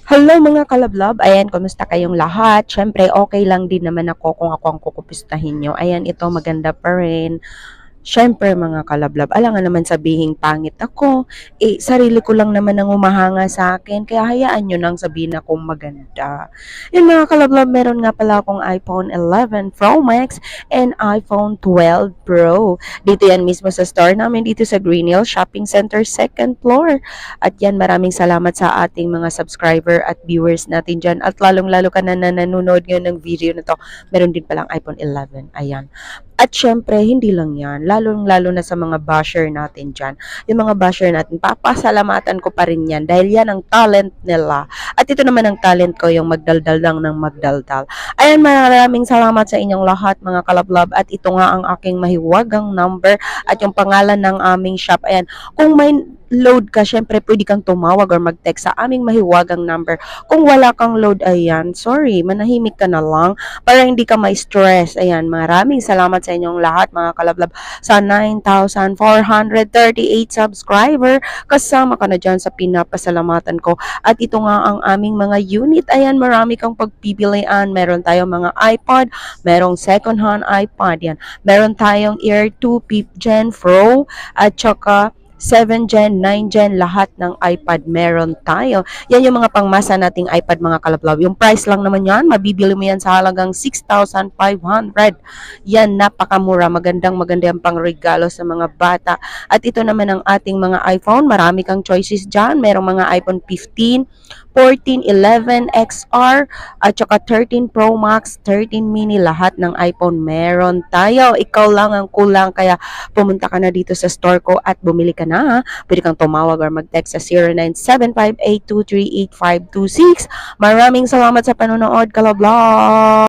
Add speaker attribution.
Speaker 1: Hello mga kalablab, ayan, kumusta kayong lahat? Siyempre, okay lang din naman ako kung ako ang kukupistahin nyo. Ayan, ito maganda pa rin. Siyempre mga kalablab, alangan naman sabihin pangit ako. Sarili ko lang naman ang humahanga sa akin, kaya hayaan nyo nang sabihin akong maganda. Yun mga kalablab, meron nga pala akong iPhone 11 Pro Max and iPhone 12 Pro. Dito yan mismo sa store namin dito sa Green Hill Shopping Center, second floor. At yan, maraming salamat sa ating mga subscriber at viewers natin dyan. At lalong-lalo ka na nanonood ngayon ng video na to, meron din palang iPhone 11. Ayan. At syempre, hindi lang yan. Lalong-lalo na sa mga basher natin dyan. Yung mga basher natin, papasalamatan ko pa rin yan dahil yan ang talent nila. At ito naman ang talent ko, yung magdaldal lang ng magdaldal. Ayan, maraming salamat sa inyong lahat mga kalablab. At ito nga ang aking mahiwagang number at yung pangalan ng aming shop. Ayan, kung may load ka, syempre pwede kang tumawag or mag-text sa aming mahiwagang number. Kung wala kang load, ayan, sorry, manahimik ka na lang para hindi ka may stress. Ayan, maraming salamat sa inyong lahat mga kalablab sa 9,438 subscriber. Kasama ka na dyan sa pinapasalamatan ko. At ito nga ang aming mga unit. Ayan, marami kang pagpipilian. Meron tayong mga iPod, merong second hand iPod. Yan. Meron tayong Air 2 5th Gen Pro at saka 7 Gen, 9 Gen, lahat ng iPad meron tayo. Yan yung mga pangmasa nating iPad mga kalablab. Yung price lang naman yan, mabibili mo yan sa halagang 6,500. Yan, napakamura. Maganda yung pangregalo sa mga bata. At ito naman ang ating mga iPhone. Marami kang choices dyan. Merong mga iPhone 15, 14, 11, XR, at saka 13 Pro Max, 13 mini, lahat ng iPhone meron tayo. Ikaw lang ang kulang, kaya pumunta ka na dito sa store ko at bumili ka na. Pwede kang tumawag or mag-text sa 0975-823-8526. Maraming salamat sa panonood, kalablog!